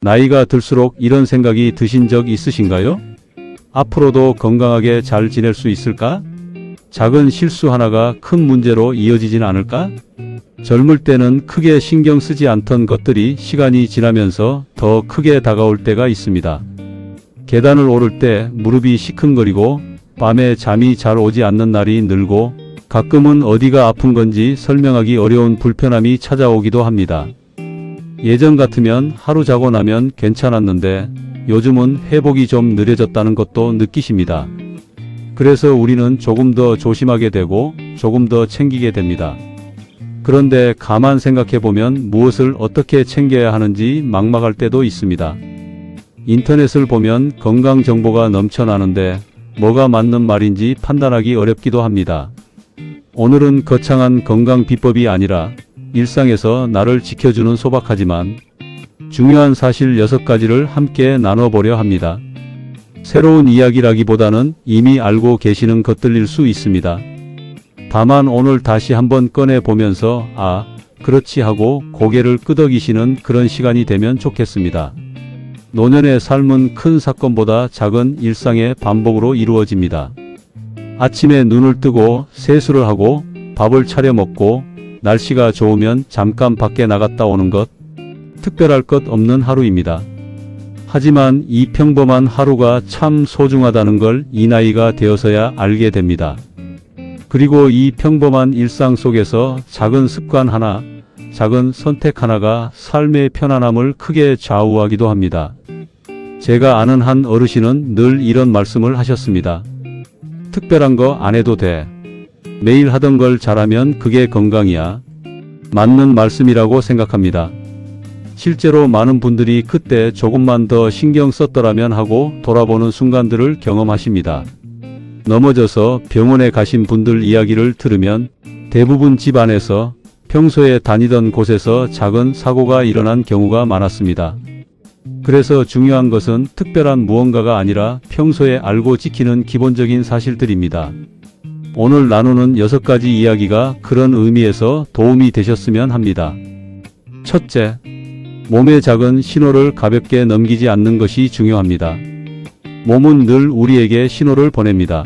나이가 들수록 이런 생각이 드신 적 있으신가요? 앞으로도 건강하게 잘 지낼 수 있을까? 작은 실수 하나가 큰 문제로 이어지진 않을까? 젊을 때는 크게 신경 쓰지 않던 것들이 시간이 지나면서 더 크게 다가올 때가 있습니다. 계단을 오를 때 무릎이 시큰거리고 밤에 잠이 잘 오지 않는 날이 늘고 가끔은 어디가 아픈 건지 설명하기 어려운 불편함이 찾아오기도 합니다. 예전 같으면 하루 자고 나면 괜찮았는데 요즘은 회복이 좀 느려졌다는 것도 느끼십니다. 그래서 우리는 조금 더 조심하게 되고 조금 더 챙기게 됩니다. 그런데 가만 생각해 보면 무엇을 어떻게 챙겨야 하는지 막막할 때도 있습니다. 인터넷을 보면 건강 정보가 넘쳐나는데 뭐가 맞는 말인지 판단하기 어렵기도 합니다. 오늘은 거창한 건강 비법이 아니라 일상에서 나를 지켜주는 소박하지만 중요한 사실 6가지를 함께 나눠보려 합니다. 새로운 이야기라기보다는 이미 알고 계시는 것들일 수 있습니다. 다만 오늘 다시 한번 꺼내보면서 아, 그렇지 하고 고개를 끄덕이시는 그런 시간이 되면 좋겠습니다. 노년의 삶은 큰 사건보다 작은 일상의 반복으로 이루어집니다. 아침에 눈을 뜨고 세수를 하고 밥을 차려 먹고 날씨가 좋으면 잠깐 밖에 나갔다 오는 것, 특별할 것 없는 하루입니다. 하지만 이 평범한 하루가 참 소중하다는 걸 이 나이가 되어서야 알게 됩니다. 그리고 이 평범한 일상 속에서 작은 습관 하나, 작은 선택 하나가 삶의 편안함을 크게 좌우하기도 합니다. 제가 아는 한 어르신은 늘 이런 말씀을 하셨습니다. 특별한 거 안 해도 돼. 매일 하던 걸 잘하면 그게 건강이야. 맞는 말씀이라고 생각합니다. 실제로 많은 분들이 그때 조금만 더 신경 썼더라면 하고 돌아보는 순간들을 경험하십니다. 넘어져서 병원에 가신 분들 이야기를 들으면 대부분 집안에서 평소에 다니던 곳에서 작은 사고가 일어난 경우가 많았습니다. 그래서 중요한 것은 특별한 무언가가 아니라 평소에 알고 지키는 기본적인 사실들입니다. 오늘 나누는 6가지 이야기가 그런 의미에서 도움이 되셨으면 합니다. 첫째, 몸의 작은 신호를 가볍게 넘기지 않는 것이 중요합니다. 몸은 늘 우리에게 신호를 보냅니다.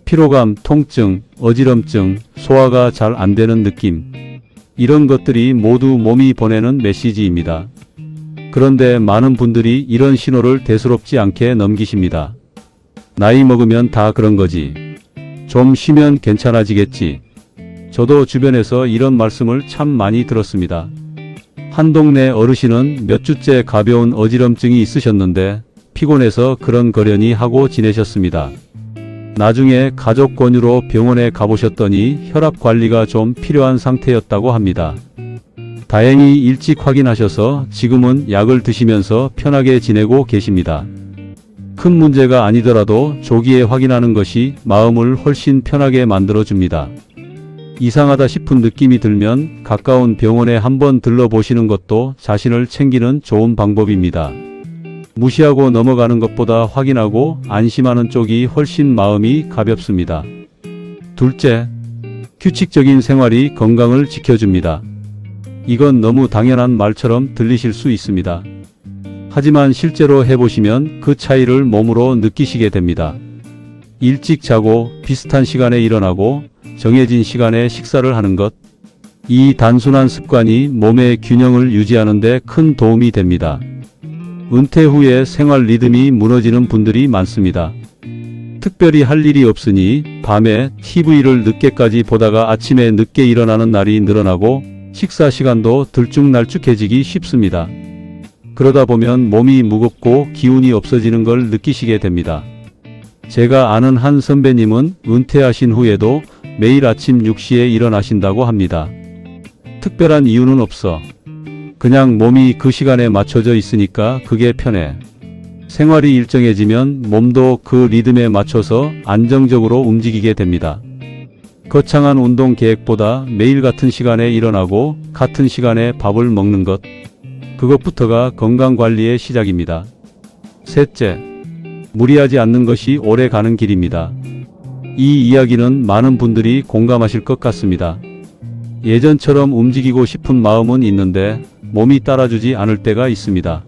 피로감, 통증, 어지럼증, 소화가 잘 안 되는 느낌. 이런 것들이 모두 몸이 보내는 메시지입니다. 그런데 많은 분들이 이런 신호를 대수롭지 않게 넘기십니다. 나이 먹으면 다 그런 거지. 좀 쉬면 괜찮아지겠지. 저도 주변에서 이런 말씀을 참 많이 들었습니다. 한 동네 어르신은 몇 주째 가벼운 어지럼증이 있으셨는데 피곤해서 그런거려니 하고 지내셨습니다. 나중에 가족 권유로 병원에 가보셨더니 혈압 관리가 좀 필요한 상태였다고 합니다. 다행히 일찍 확인하셔서 지금은 약을 드시면서 편하게 지내고 계십니다. 큰 문제가 아니더라도 조기에 확인하는 것이 마음을 훨씬 편하게 만들어줍니다. 이상하다 싶은 느낌이 들면 가까운 병원에 한번 들러보시는 것도 자신을 챙기는 좋은 방법입니다. 무시하고 넘어가는 것보다 확인하고 안심하는 쪽이 훨씬 마음이 가볍습니다. 둘째, 규칙적인 생활이 건강을 지켜줍니다. 이건 너무 당연한 말처럼 들리실 수 있습니다. 하지만 실제로 해보시면 그 차이를 몸으로 느끼시게 됩니다. 일찍 자고 비슷한 시간에 일어나고 정해진 시간에 식사를 하는 것. 이 단순한 습관이 몸의 균형을 유지하는 데 큰 도움이 됩니다. 은퇴 후에 생활 리듬이 무너지는 분들이 많습니다. 특별히 할 일이 없으니 밤에 TV를 늦게까지 보다가 아침에 늦게 일어나는 날이 늘어나고 식사 시간도 들쭉날쭉해지기 쉽습니다. 그러다 보면 몸이 무겁고 기운이 없어지는 걸 느끼시게 됩니다. 제가 아는 한 선배님은 은퇴하신 후에도 매일 아침 6시에 일어나신다고 합니다. 특별한 이유는 없어. 그냥 몸이 그 시간에 맞춰져 있으니까 그게 편해. 생활이 일정해지면 몸도 그 리듬에 맞춰서 안정적으로 움직이게 됩니다. 거창한 운동 계획보다 매일 같은 시간에 일어나고 같은 시간에 밥을 먹는 것. 그것부터가 건강관리의 시작입니다. 셋째, 무리하지 않는 것이 오래 가는 길입니다. 이 이야기는 많은 분들이 공감하실 것 같습니다. 예전처럼 움직이고 싶은 마음은 있는데 몸이 따라주지 않을 때가 있습니다.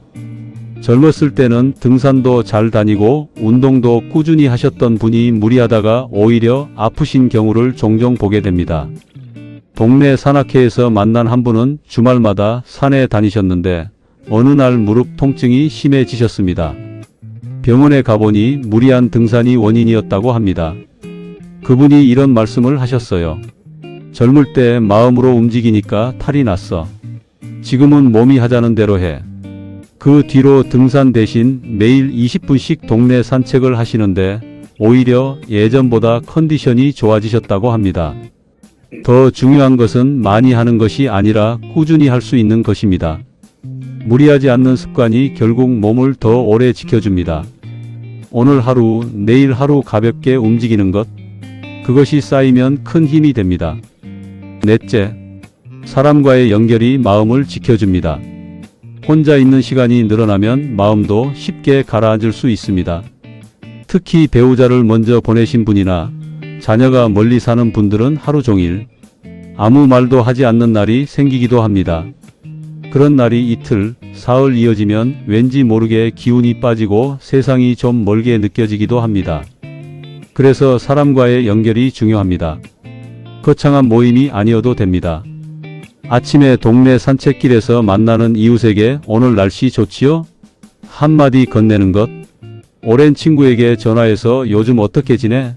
젊었을 때는 등산도 잘 다니고 운동도 꾸준히 하셨던 분이 무리하다가 오히려 아프신 경우를 종종 보게 됩니다. 동네 산악회에서 만난 한 분은 주말마다 산에 다니셨는데 어느 날 무릎 통증이 심해지셨습니다. 병원에 가보니 무리한 등산이 원인이었다고 합니다. 그분이 이런 말씀을 하셨어요. 젊을 때 마음으로 움직이니까 탈이 났어. 지금은 몸이 하자는 대로 해. 그 뒤로 등산 대신 매일 20분씩 동네 산책을 하시는데 오히려 예전보다 컨디션이 좋아지셨다고 합니다. 더 중요한 것은 많이 하는 것이 아니라 꾸준히 할 수 있는 것입니다. 무리하지 않는 습관이 결국 몸을 더 오래 지켜줍니다. 오늘 하루, 내일 하루 가볍게 움직이는 것, 그것이 쌓이면 큰 힘이 됩니다. 넷째, 사람과의 연결이 마음을 지켜줍니다. 혼자 있는 시간이 늘어나면 마음도 쉽게 가라앉을 수 있습니다. 특히 배우자를 먼저 보내신 분이나 자녀가 멀리 사는 분들은 하루 종일 아무 말도 하지 않는 날이 생기기도 합니다. 그런 날이 이틀, 사흘 이어지면 왠지 모르게 기운이 빠지고 세상이 좀 멀게 느껴지기도 합니다. 그래서 사람과의 연결이 중요합니다. 거창한 모임이 아니어도 됩니다. 아침에 동네 산책길에서 만나는 이웃에게 오늘 날씨 좋지요? 한마디 건네는 것, 오랜 친구에게 전화해서 요즘 어떻게 지내?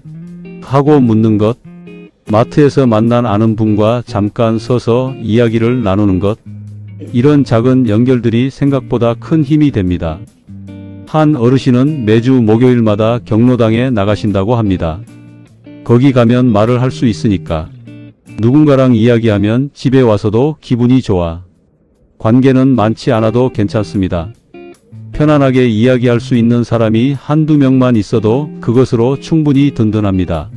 하고 묻는 것, 마트에서 만난 아는 분과 잠깐 서서 이야기를 나누는 것, 이런 작은 연결들이 생각보다 큰 힘이 됩니다. 한 어르신은 매주 목요일마다 경로당에 나가신다고 합니다. 거기 가면 말을 할 수 있으니까. 누군가랑 이야기하면 집에 와서도 기분이 좋아. 관계는 많지 않아도 괜찮습니다. 편안하게 이야기할 수 있는 사람이 한두 명만 있어도 그것으로 충분히 든든합니다.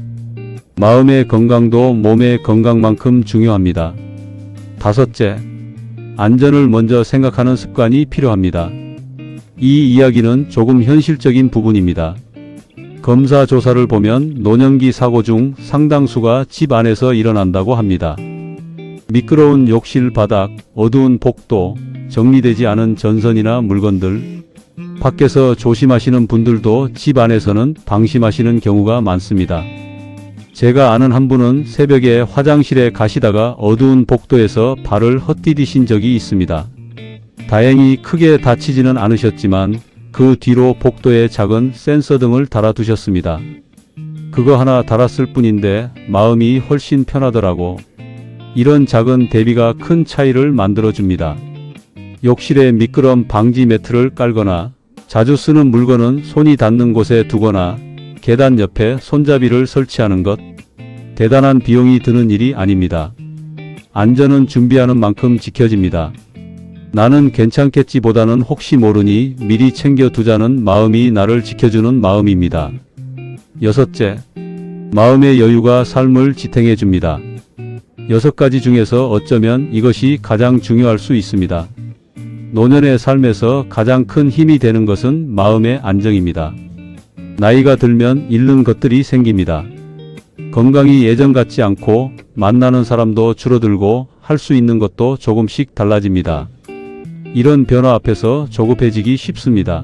마음의 건강도 몸의 건강만큼 중요합니다. 다섯째, 안전을 먼저 생각하는 습관이 필요합니다. 이 이야기는 조금 현실적인 부분입니다. 검사 조사를 보면 노년기 사고 중 상당수가 집 안에서 일어난다고 합니다. 미끄러운 욕실 바닥, 어두운 복도, 정리되지 않은 전선이나 물건들, 밖에서 조심하시는 분들도 집 안에서는 방심하시는 경우가 많습니다. 제가 아는 한 분은 새벽에 화장실에 가시다가 어두운 복도에서 발을 헛디디신 적이 있습니다. 다행히 크게 다치지는 않으셨지만 그 뒤로 복도에 작은 센서 등을 달아두셨습니다. 그거 하나 달았을 뿐인데 마음이 훨씬 편하더라고. 이런 작은 대비가 큰 차이를 만들어줍니다. 욕실에 미끄럼 방지 매트를 깔거나 자주 쓰는 물건은 손이 닿는 곳에 두거나 계단 옆에 손잡이를 설치하는 것, 대단한 비용이 드는 일이 아닙니다. 안전은 준비하는 만큼 지켜집니다. 나는 괜찮겠지 보다는 혹시 모르니 미리 챙겨두자는 마음이 나를 지켜주는 마음입니다. 여섯째, 마음의 여유가 삶을 지탱해 줍니다. 6가지 중에서 어쩌면 이것이 가장 중요할 수 있습니다. 노년의 삶에서 가장 큰 힘이 되는 것은 마음의 안정입니다. 나이가 들면 잃는 것들이 생깁니다. 건강이 예전 같지 않고 만나는 사람도 줄어들고 할 수 있는 것도 조금씩 달라집니다. 이런 변화 앞에서 조급해지기 쉽습니다.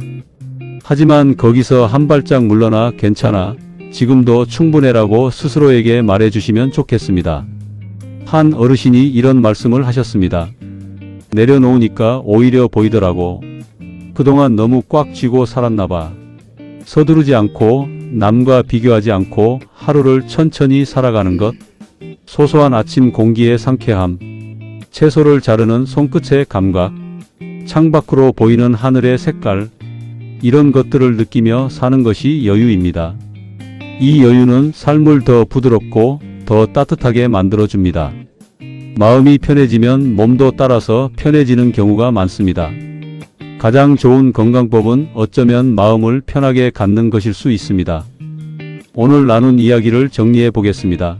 하지만 거기서 한 발짝 물러나 괜찮아, 지금도 충분해라고 스스로에게 말해주시면 좋겠습니다. 한 어르신이 이런 말씀을 하셨습니다. 내려놓으니까 오히려 보이더라고. 그동안 너무 꽉 쥐고 살았나봐. 서두르지 않고 남과 비교하지 않고 하루를 천천히 살아가는 것, 소소한 아침 공기의 상쾌함, 채소를 자르는 손끝의 감각, 창밖으로 보이는 하늘의 색깔, 이런 것들을 느끼며 사는 것이 여유입니다. 이 여유는 삶을 더 부드럽고 더 따뜻하게 만들어줍니다. 마음이 편해지면 몸도 따라서 편해지는 경우가 많습니다. 가장 좋은 건강법은 어쩌면 마음을 편하게 갖는 것일 수 있습니다. 오늘 나눈 이야기를 정리해 보겠습니다.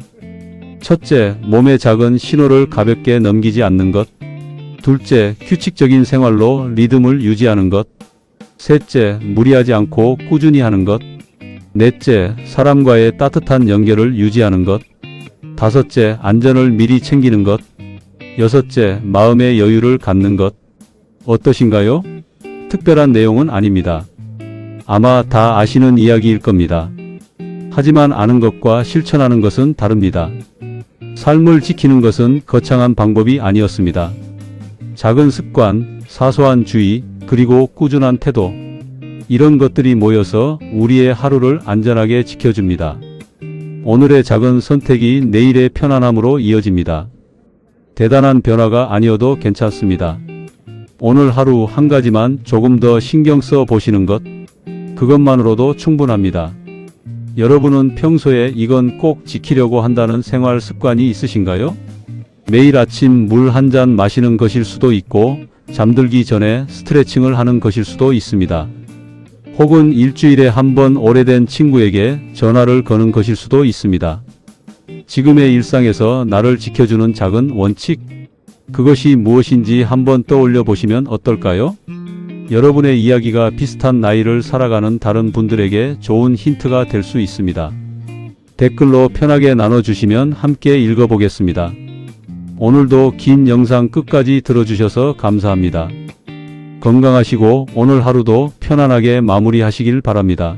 첫째, 몸의 작은 신호를 가볍게 넘기지 않는 것. 둘째, 규칙적인 생활로 리듬을 유지하는 것. 셋째, 무리하지 않고 꾸준히 하는 것. 넷째, 사람과의 따뜻한 연결을 유지하는 것. 다섯째, 안전을 미리 챙기는 것. 여섯째, 마음의 여유를 갖는 것. 어떠신가요? 특별한 내용은 아닙니다. 아마 다 아시는 이야기일 겁니다. 하지만 아는 것과 실천하는 것은 다릅니다. 삶을 지키는 것은 거창한 방법이 아니었습니다. 작은 습관, 사소한 주의, 그리고 꾸준한 태도, 이런 것들이 모여서 우리의 하루를 안전하게 지켜줍니다. 오늘의 작은 선택이 내일의 편안함으로 이어집니다. 대단한 변화가 아니어도 괜찮습니다. 오늘 하루 한 가지만 조금 더 신경 써 보시는 것, 그것만으로도 충분합니다. 여러분은 평소에 이건 꼭 지키려고 한다는 생활 습관이 있으신가요? 매일 아침 물 한 잔 마시는 것일 수도 있고, 잠들기 전에 스트레칭을 하는 것일 수도 있습니다. 혹은 일주일에 한 번 오래된 친구에게 전화를 거는 것일 수도 있습니다. 지금의 일상에서 나를 지켜주는 작은 원칙, 그것이 무엇인지 한번 떠올려 보시면 어떨까요? 여러분의 이야기가 비슷한 나이를 살아가는 다른 분들에게 좋은 힌트가 될 수 있습니다. 댓글로 편하게 나눠주시면 함께 읽어보겠습니다. 오늘도 긴 영상 끝까지 들어주셔서 감사합니다. 건강하시고 오늘 하루도 편안하게 마무리하시길 바랍니다.